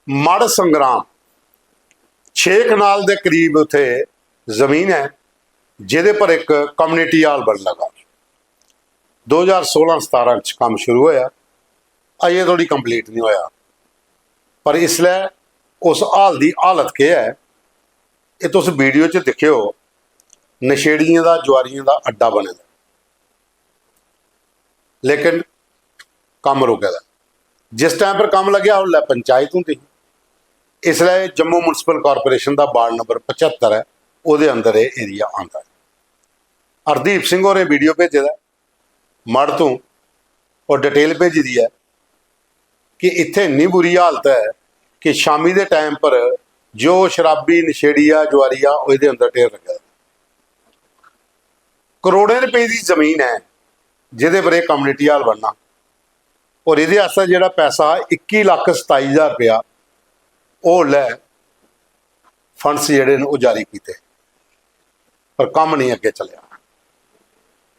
मड़ संग्राम 6 कनाल के करीब उत्थे जमीन है जिहदे पर एक कम्यूनिटी हाल बन लगा। 2016-17 काम शुरू होया, अजे थोड़ी कंप्लीट नहीं होया, पर इसलिए उस हाल की हालत क्या है ये तुस वीडियो च दिखियो। नशेड़ियों का जुआरियों का अड्डा बने दा, लेकिन काम रुके दा। जिस टाइम पर काम लग्या उल्लै पंचायत होंदी, इसलिए जम्मू मुनसिपल कॉरपोरेशन का वार्ड नंबर 75 है, वो अंदर ये एरिया आता है। हरदीप सिंह होरें वीडियो भेजे दा मड़ तो और डिटेल भेजी दी है कि इत्थे इन्नी बुरी हालत है कि शामी के टाइम पर जो शराबी नशेड़िया जुआरिया वो अंदर ढेर लगे। करोड़ों रुपए की जमीन है जिहदे पर कम्यूनिटी हाल बनना, और ये जो पैसा 21,27,000 रुपया वो लै फंड्स जोड़े वो जारी किए, पर काम नहीं अगे चलिया।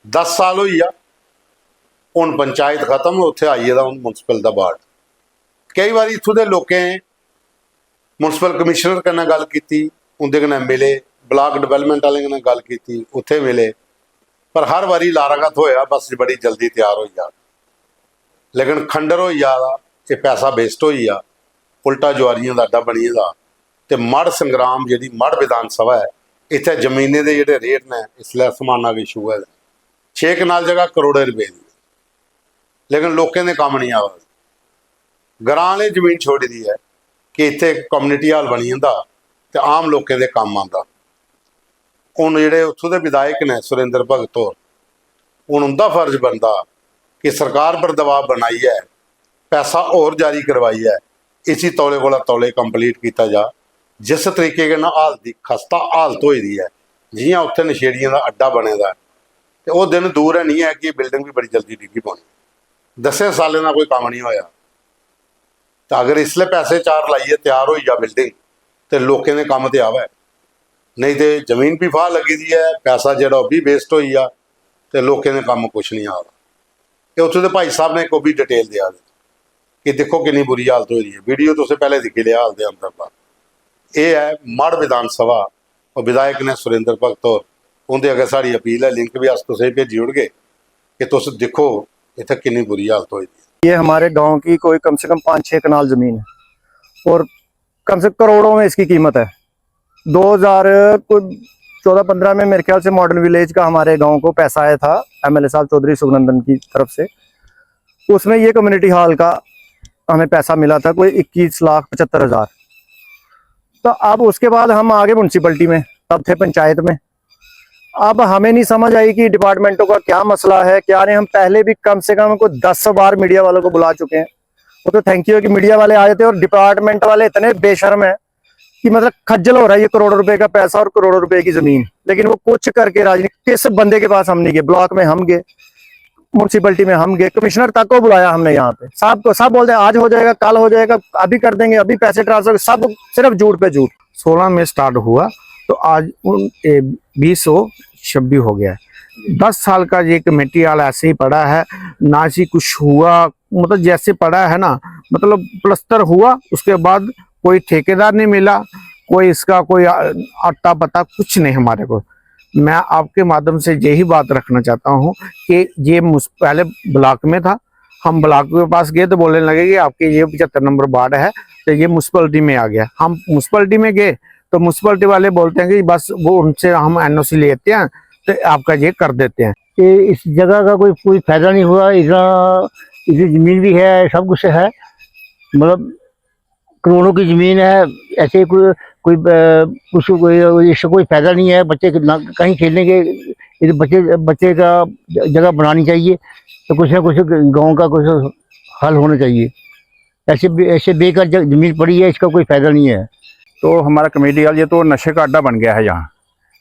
10 साल हो गया, हुण पंचायत खत्म, उत्थे आइए दा मुनसिपल का वार्ड। कई बार इत्थों के लोगों मुनसिपल कमिश्नर कन्नै गल की, उनके कन्नै मिले, ब्लॉक डिवेलपमेंट वाले कन्नै गल की, उत्थे मिले, पर हर बारी लारागत होया बस बड़ी जल्दी तैयार हो जा, लेकिन खंडर हो जा, ये पैसा वेस्ट हो जा, उल्टा जुआरियों का अड्डा बनी दा। तो मड़ संग्राम जी मड़ विधान सभा है, इतने जमीने के जोड़े रेट ने इसलिए आसमाना का इशू है। 6 कनाल जगह करोड़ों रुपए की, लेकिन लोगों ने काम नहीं आवा। ग्रां ने जमीन छोड़ी दी है कि इतने कम्यूनिटी हाल बनी जाता तो आम लोगों के काम आता। हुण जिहड़े उत्थों के विधायक ने सुरेंद्र भगत होर, हुण उनका फर्ज बनता कि सरकार पर दबाव बनाई है, पैसा और जारी करवाई है, इसी तौले को तौले कंप्लीट किया जा। जिस तरीके के हालत की खस्ता हालत हो है, जियां उत्थे नशेड़ियों का अड्डा बने दा, तो वह दिन दूर है नहीं है कि बिल्डिंग भी बड़ी जल्दी डिग्गी पानी। 10 सालों का कोई काम नहीं होया, तो अगर इसलिए पैसे 4 लाइए तैयार हो जा बिल्डिंग, तो लोगों ने काम तो आवे, नहीं तो जमीन भी फाह लगी दी है, पैसा जो भी वेस्ट हो जा, तो लोगों ने काम कुछ नहीं आ रहा। तो उत्थों के भाई साहब ने को भी डिटेल दिया कि देखो कितनी बुरी हालत हो रही है। वीडियो तो पहले दिखी लिया हाल के अंदर का। यह है मड़ विधान सभा और विधायक ने सुरेंद्र भगत होर, उनके अगर साड़ी अपील है, लिंक भी अस तुसें भेजी उड़गे कि तुस देखो इतने कितनी बुरी हालत हो रही है। ये हमारे गांव की कोई कम से कम 5-6 कनाल जमीन है और कम से करोड़ों में इसकी कीमत है। 2014-15 में मेरे ख्याल से मॉडर्न विलेज का हमारे गांव को पैसा आया था एमएलए साहब चौधरी सुखनंदन की तरफ से। उसमें ये कम्युनिटी हॉल का हमें पैसा मिला था कोई 21,75,000। तो अब उसके बाद हम आगे म्यूनसिपलिटी में, तब थे पंचायत में। अब हमें नहीं समझ आई कि डिपार्टमेंटों का क्या मसला है क्या नहीं। हम पहले भी कम से कम को 10 बार मीडिया वालों को बुला चुके हैं। वो तो थैंक यू कि मीडिया वाले आए थे, और डिपार्टमेंट वाले इतने बेशर्म है कि मतलब खज्जल हो रहा है। ये करोड़ों रुपए का पैसा और करोड़ों रुपए की जमीन, लेकिन वो कुछ करके राजी नहीं। किस बंदे के पास हम नहीं गए, ब्लॉक में हम गए, म्यूनसिपलिटी में हम गए, कमिश्नर तक को बुलाया हमने यहाँ पे। सब बोलते हैं आज हो जाएगा, कल हो जाएगा, अभी कर देंगे, अभी पैसे ट्रांसफर, सब सिर्फ झूठ पे झूठ। 16 में स्टार्ट हुआ तो आज 2026 हो गया है। 10 साल का ये कमेटी हाल ऐसे ही पड़ा है, ना ही कुछ हुआ, मतलब जैसे पड़ा है ना, मतलब प्लस्तर हुआ, उसके बाद कोई ठेकेदार नहीं मिला, कोई इसका कोई अट्टा पता कुछ नहीं हमारे को। मैं आपके माध्यम से यही बात रखना चाहता हूँ कि ये पहले ब्लॉक में था, हम ब्लॉक के पास गए तो बोलने लगे कि आपके ये 75 नंबर वार्ड है, तो ये म्यूनसिपलिटी में आ गया। हम म्यूनसिपलिटी में गए तो म्यूनसिपलिटी वाले बोलते हैं कि बस वो उनसे हम एनओसी लेते हैं तो आपका ये कर देते हैं। कि इस जगह का कोई फायदा नहीं हुआ। इधर जमीन भी है, सब कुछ है, मतलब करोड़ों की जमीन है। ऐसे कोई इससे कोई फायदा नहीं है। बच्चे कहीं खेलने के, इधर बच्चे का जगह बनानी चाहिए, तो कुछ ना कुछ गांव का कुछ हल होना चाहिए। ऐसे बेकार जमीन पड़ी है, इसका कोई फायदा नहीं है। तो हमारा कमेटी हाल ये तो नशे का अड्डा बन गया है। यहाँ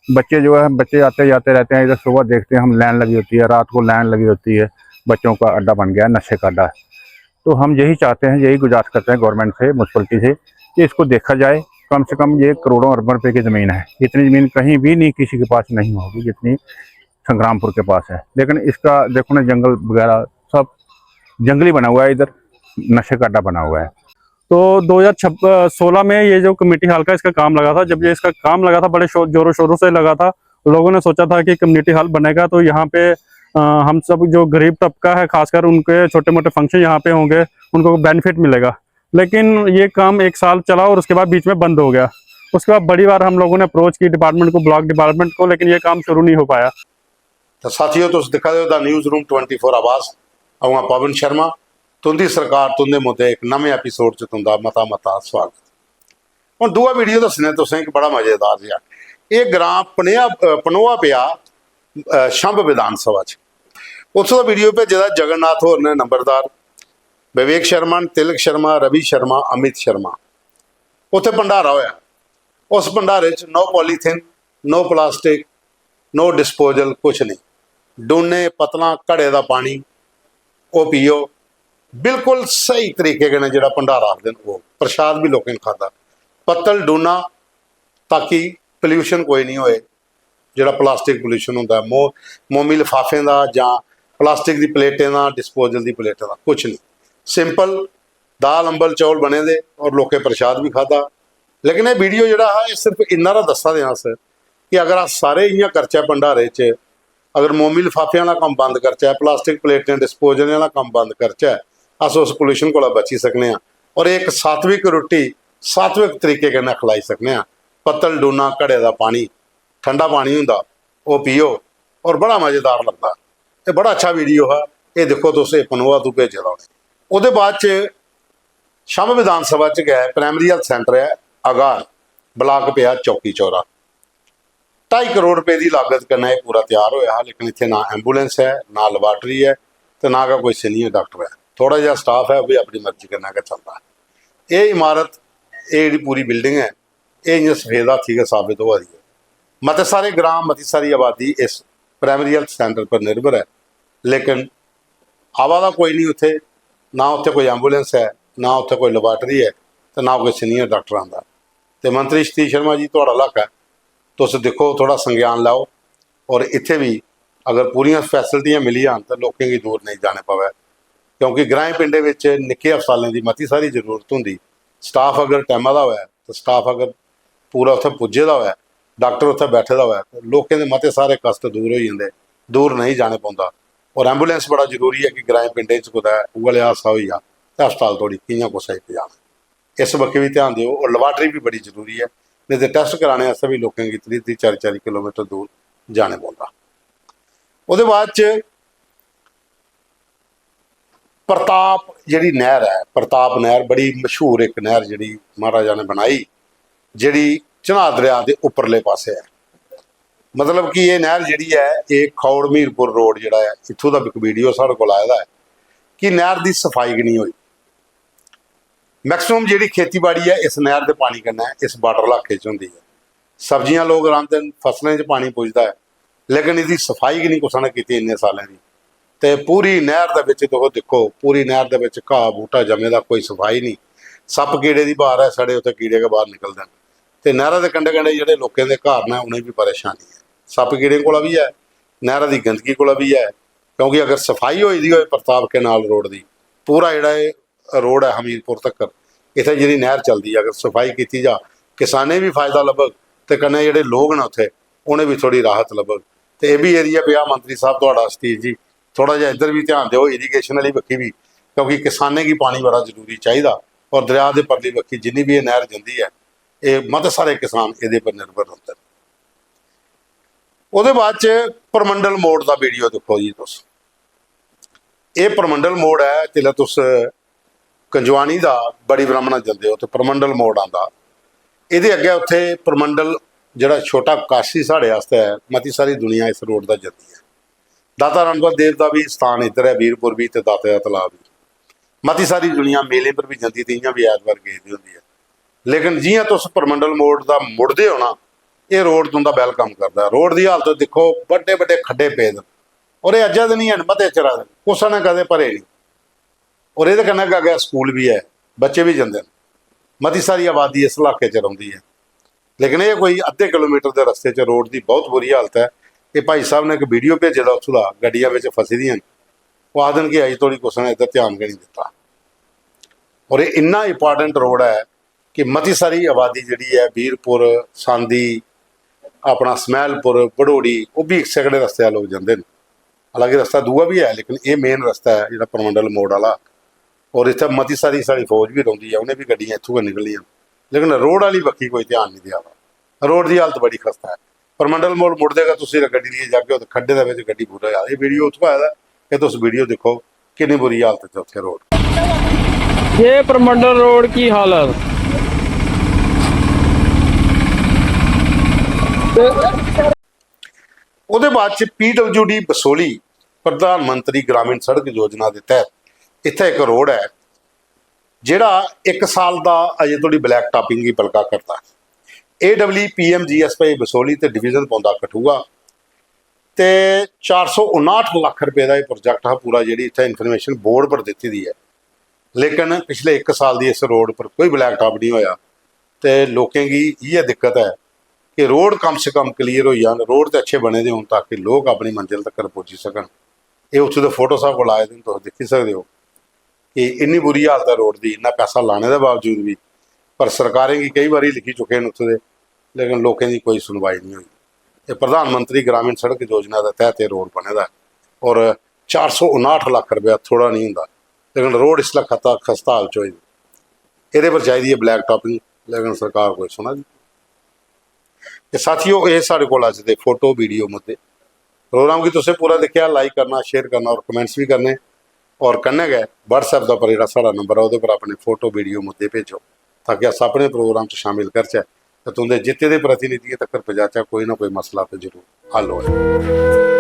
बच्चे जो है, बच्चे आते जाते रहते हैं, इधर सुबह देखते हैं हम लाइन लगी होती है, रात को लाइन लगी होती है, बच्चों का अड्डा बन गया है, नशे का अड्डा। तो हम यही चाहते हैं, यही गुजारिश करते हैं गवर्नमेंट से, म्यूनसिपलिटी से, कि इसको देखा जाए। कम से कम ये करोड़ों अरबों रुपए की ज़मीन है, इतनी ज़मीन कहीं भी नहीं किसी के पास नहीं होगी जितनी संग्रामपुर के पास है। लेकिन इसका देखो ना, जंगल वगैरह सब जंगली बना हुआ है, इधर नशे का अड्डा बना हुआ है। तो 2016 में ये जो कम्युनिटी हॉल का इसका काम लगा था, जब ये इसका काम लगा था बड़े जोरों शोरों से लगा था। लोगों ने सोचा था कि कम्युनिटी हॉल बनेगा तो यहाँ पे हम सब जो गरीब तबका है खासकर उनके छोटे मोटे फंक्शन यहाँ पे होंगे, उनको बेनिफिट मिलेगा। लेकिन ये काम 1 साल चला और उसके बाद बीच में बंद हो गया। उसके बाद बड़ी बार हम लोगों ने अप्रोच की डिपार्टमेंट को, ब्लॉक डिपार्टमेंट को, लेकिन ये काम शुरू नहीं हो पाया। तो साथियों तुम दिखा दो द न्यूज़ रूम 24 आवाज़ आऊँ पवन शर्मा तुंदी सरकार तुंदे मुद्दे एक नवे एपीसोड च तुंदा मता मता स्वागत। हुण दूआ वीडियो दस्सने तुसें एक बड़ा मज़ेदार जिहा। ये ग्रां पनोआ पिया शंभ विधान सभा च, उत्थों दा वीडियो भेजे दा जगन्नाथ होर ने नंबरदार, विवेक शर्मा, तिलक शर्मा, रवि शर्मा, अमित शर्मा। उत्थे भंडारा होया, उस भंडारे च no polythene, no plastic, no disposal, कुछ नहीं। डूने पतला घड़े का पानी वो पियो, बिल्कुल सही तरीके कन्नै जिहड़ा भंडारा आखदे ने वो प्रसाद भी लोकें खादा। पत्तल डूना ताकि पोल्यूशन कोई नहीं होए, जिहड़ा प्लास्टिक पोल्यूशन हुंदा मोमी लिफाफे का जां प्लास्टिक की प्लेटें का, डिस्पोजल की प्लेटें का, कुछ नहीं। सिंपल दाल अंबल चौल बने दे और लोकें प्रसाद भी खादा। लेकिन ये वीडियो जिहड़ा है सिर्फ इन्ना दा दस्सा देआं अस कि अगर अस सारे इ'यां करचै भंडारे च, अगर मोमी लिफाफियां का काम बंद करचै, प्लास्टिक प्लेटें डिस्पोजल का काम बंद करचै, अस उस पोल्यूशन को बची सकने। और एक सात्विक रुट्टी सात्विक तरीके कन्नै खलाई सकने। पत्तल डूना घड़े का पानी, ठंडा पानी हुंदा वो पियो और बड़ा मज़ेदार लगता। ये बड़ा अच्छा वीडियो है, ये देखो तुस पनोआ तू भेजे दा। उहदे बाद च शंभ विधान सभा च गए, प्राइमरी हैल्थ सेंटर है अगार, ब्लाक पिया चौकी चौरा। 2.5 करोड़ रुपए की लागत करना ये पूरा तैयार होया, लेकिन इतने ना एंबूलेंस है, ना लैबार्टरी है, तो ना का कोई सीनियर डॉक्टर है। थोड़ा जहा स्टाफ है, वो भी अपनी मर्जी करना का चलता है। ये इमारत, ये जी पूरी बिल्डिंग है, ये इं सफेद हाथी का साबित हो रही है। मते सारे ग्राम, मती सारी आबादी इस प्राइमरी हैल्थ सेंटर पर निर्भर है, लेकिन आवादा कोई नहीं उत्थे, ना उत्थे कोई एंबूलेंस है, ना उत्थे कोई लैबार्टरी है, तो ना कोई सीनियर डॉक्टर आता। तो मंत्री सतीश शर्मा जी तुहाड़ा इलाका है, तुस देखो थोड़ा संज्ञान लाओ और इत्थे भी अगर पूरियां फैसिलिटियां मिली जान तो लोगों की दूर नहीं जाने पवे, क्योंकि ग्राएं पिंडे विच निक्के हस्पतालों की मती सारी जरूरत होंदी। स्टाफ अगर टाइम का होया तो स्टाफ अगर पूरा उत्थे पुज्जे दा होया, डॉक्टर उत्थे बैठे दा होया, तो लोगों के मते सारे कष्ट दूर हो जाते, दूर नहीं जाने पौंदा। और एंबूलेंस बड़ा जरूरी है कि ग्राएं पिंडे च कुदै उगले हादसा होई जा तो हस्पताल तोड़ी कि'यां कुसै पजाना, इस बक्खी भी ध्यान दिओ। और लैबार्टरी भी बड़ी जरूरी है, नहीं तो टेस्ट कराने वास्ते भी लोगों की 30-30, 40-40 किलोमीटर दूर जाने पौंदा। उहदे बाद च प्रताप जिहड़ी नहर है, प्रताप नहर बड़ी मशहूर एक नहर जिहड़ी महाराजा ने बनाई, जिहड़ी चन्हां दरिया के उपरले पासे है। मतलब कि ये नहर जिहड़ी है, ये खौड़ मीरपुर रोड जिहड़ा है, इत्थों दा एक वीडियो साढ़े कोल आया है कि नहर की सफाई नहीं हुई। मैक्सिमम जिहड़ी खेतीबाड़ी है इस नहर के पानी कन्नै इस बार्डर इलाके च हुंदी है। सब्जियां लोग लांदे न, फसलें च पानी पुजदा है, लेकिन इसकी सफाई नहीं कुसै ने कीती इन्ने सालें दी। ते पूरी नहर दे विच देखो पूरी नहर दे विच घाह बूटा जमे दा, कोई सफाई नहीं। सप कीड़े की बार है, साढ़े उत्थे कीड़े के बाहर निकलते हैं। तो नहर के कंढे कंढे जिहड़े लोगों के घर ने उन्हें भी परेशानी है, सप कीड़े कोला भी है, नहर की गंदगी कोला भी है। क्योंकि अगर सफाई होई दी होए प्रताप के नाल रोड की, पूरा जिहड़ा रोड है हमीरपुर तक, इत्थे जिहड़ी नहर चलती है, अगर सफाई की जा, किसाने भी फायदा लभग तो कन्नै जिहड़े लोग ने उत्थे उन्हें भी थोड़ी राहत लभग। तो यह भी एरिया पिया मंत्री साहब तुहाडा सतीश जी, थोड़ा जिहा इधर भी ध्यान दिओ, इरीगेशन वाली बक्खी भी, क्योंकि किसाने की पानी बड़ा जरूरी चाहिए। और दरिया के परली बक्खी जिन्नी भी ये नहर जाती है, ये मत सारे किसान ये पर निर्भर होते हैं। उहदे बाद च परमंडल मोड़ का वीडियो देखो जी तुस। ये परमंडल मोड़ है, जिसलै तुस कंजवानी का बड़ी ब्राह्मणा जंदे हो तो परमंडल मोड़ आंदा, ये अगे उत्थे परमंडल जिहड़ा छोटा काशी साढ़े वास्ते है, मती सारी दुनिया इस रोड का जाती है। दाता रणपत देव का भी स्थान इधर है, वीरपुर भी तो दाते का तलाब भी, मती सारी दुनिया मेले पर भी जाती, तो इं भी ऐतवार गई दी होंदी है। लेकिन जियां तुस परमंडल मोड़ का मुड़दे हो ना, ये रोड तुंदा वेलकम करता है। रोड की हालत देखो, बड़े बड़े खड्डे पे दे, और ये अज्जा दे नहीं है, मते चिरा दे, कुसै ने कदे भरे नहीं। और ये कन्नै अगे स्कूल भी है, बच्चे भी जाते हैं, मती सारी आबादी इस इलाके च रहिंदी है। लेकिन ये कोई अद्धे किलोमीटर के रस्ते च रोड की बहुत बुरी हालत है। ये भाई साहब ने एक वीडियो भेजे दा उत्थों दा, गड्डियां विच फसी दियां, वो आखदे कि अज तोड़ी कुसै ने इधर ध्यान गै नहीं दिता। ਔਰ ਇਹ ਇੰਨਾ ਇੰਪੋਰਟੈਂਟ ਰੋਡ ਹੈ ਕਿ ਮਤੀ ਸਾਰੀ ਆਬਾਦੀ ਜਿਹੜੀ ਹੈ ਵੀਰਪੁਰ, ਸਾਂਦੀ, ਆਪਣਾ ਸਮੈਲਪੁਰ, ਬੜੋੜੀ, ਉਹ ਵੀ ਇੱਕ ਸੈਕੜੇ ਰਸਤੇ ਆ ਲੋਕ ਜਾਂਦੇ ਨੇ। ਹਾਲਾਂਕਿ ਰਸਤਾ ਦੂਆ ਵੀ ਹੈ, ਲੇਕਿਨ ਇਹ ਮੇਨ ਰਸਤਾ ਹੈ ਜਿਹੜਾ ਪਰਮੰਡਲ ਮੋੜ ਵਾਲਾ। ਔਰ ਇੱਥੇ ਮਤੀ ਸਾਰੀ ਸਾਡੀ ਫੌਜ ਵੀ ਰਹਿੰਦੀ ਹੈ, ਉਹਨੇ ਵੀ ਗੱਡੀਆਂ ਇੱਥੋਂ ਨਿਕਲੀਆਂ, ਲੇਕਿਨ ਰੋਡ ਵਾਲੀ ਬੱਕੀ ਕੋਈ ਧਿਆਨ ਨਹੀਂ ਦਿਆ। ਰੋਡ ਦੀ ਹਾਲਤ ਬੜੀ ਖਸਤਾ ਹੈ। ਪਰਮੰਡਲ ਮੋੜ ਮੁੜਦੇਗਾ ਤੁਸੀਂ ਗੱਡੀ ਲਈ ਜਾ ਕੇ ਉਹ ਖੱਡੇ ਦੇ ਵਿੱਚ ਗੱਡੀ ਬੁਰਾ ਹਾਲ। ਇਹ ਵੀਡੀਓ ਉੱਥੋਂ ਆਇਆ ਦਾ, ਇਹ ਤੁਸੀਂ ਵੀਡੀਓ ਦੇਖੋ ਕਿੰਨੀ ਬੁਰੀ ਹਾਲਤ ਹੈ ਉੱਥੇ ਰੋਡ। ये प्रमंडल रोड की हालत ਉਹਦੇ ਬਾਅਦ ਚ PWD ਬਸੋਲੀ ਪ੍ਰਧਾਨ ਮੰਤਰੀ ਗ੍ਰਾਮੀਣ ਸੜਕ ਯੋਜਨਾ ਦੇ ਤਹਿਤ ਇੱਥੇ ਇੱਕ ਰੋਡ ਹੈ ਜਿਹੜਾ 1 ਸਾਲ ਦਾ ਅਜੇ ਥੋੜੀ ਬਲੈਕ ਟਾਪਿੰਗ ਦੀ ਪਲਕਾ ਕਰਦਾ। AWPMGSPI ਬਸੋਲੀ ਤੇ ਡਿਵੀਜ਼ਨ ਪਾਉਂਦਾ ਕਠੂਆ ਤੇ 459 ਲੱਖ ਰੁਪਏ ਦਾ ਇਹ ਪ੍ਰੋਜੈਕਟ ਹੈ ਪੂਰਾ, ਜਿਹੜੀ ਇੱਥੇ ਇਨਫੋਰਮੇਸ਼ਨ ਬੋਰਡ ਪਰ ਦਿੱਤੀ ਦੀ ਹੈ। ਲੇਕਿਨ ਪਿਛਲੇ 1 ਸਾਲ ਦੀ ਇਸ ਰੋਡ पर कोई ब्लैक टॉप नहीं होया। तो लोगों की ये दिक्कत है कि रोड कम से कम क्लीयर हो जाए, रोड तो अच्छे बने दे हों ताकि लोग अपनी मंजिल तक पहुँची सकन। ये उत्थों के फोटो साहब को आए दिन तुम देखी सकते हो कि इन्नी बुरी हालत है रोड की, इन्ना पैसा लाने के बावजूद भी। पर सरकारें की कई बार लिखी चुके हैं उत्थों के, लेकिन लोगों की कोई सुनवाई नहीं हुई। ये प्रधानमंत्री ग्रामीण सड़क योजना के तहत रोड बने दा और 459 लाख रुपया थोड़ा नहीं होंगे, लेकिन रोड इसलिए खस्ता हाल चो ये पर चाहिए ब्लैक टॉपिंग, लेकिन सरकार कोई सुना नहीं। साथियों ये साढ़े को अज दे फोटो वीडियो मुद्दे प्रोग्राम की तुसें पूरा देखा, लाइक करना, शेयर करना और कमेंट्स भी करने और करने गए व्हाट्सएप का पर जो नंबर है वो पर अपने फोटो वीडियो मुद्दे भेजो ताकि अस अपने प्रोग्राम शामिल करचे तो तुंदे जिते दे प्रतिनिधि तक पहुँचाचा कोई ना कोई मसला तो जरूर हल हो।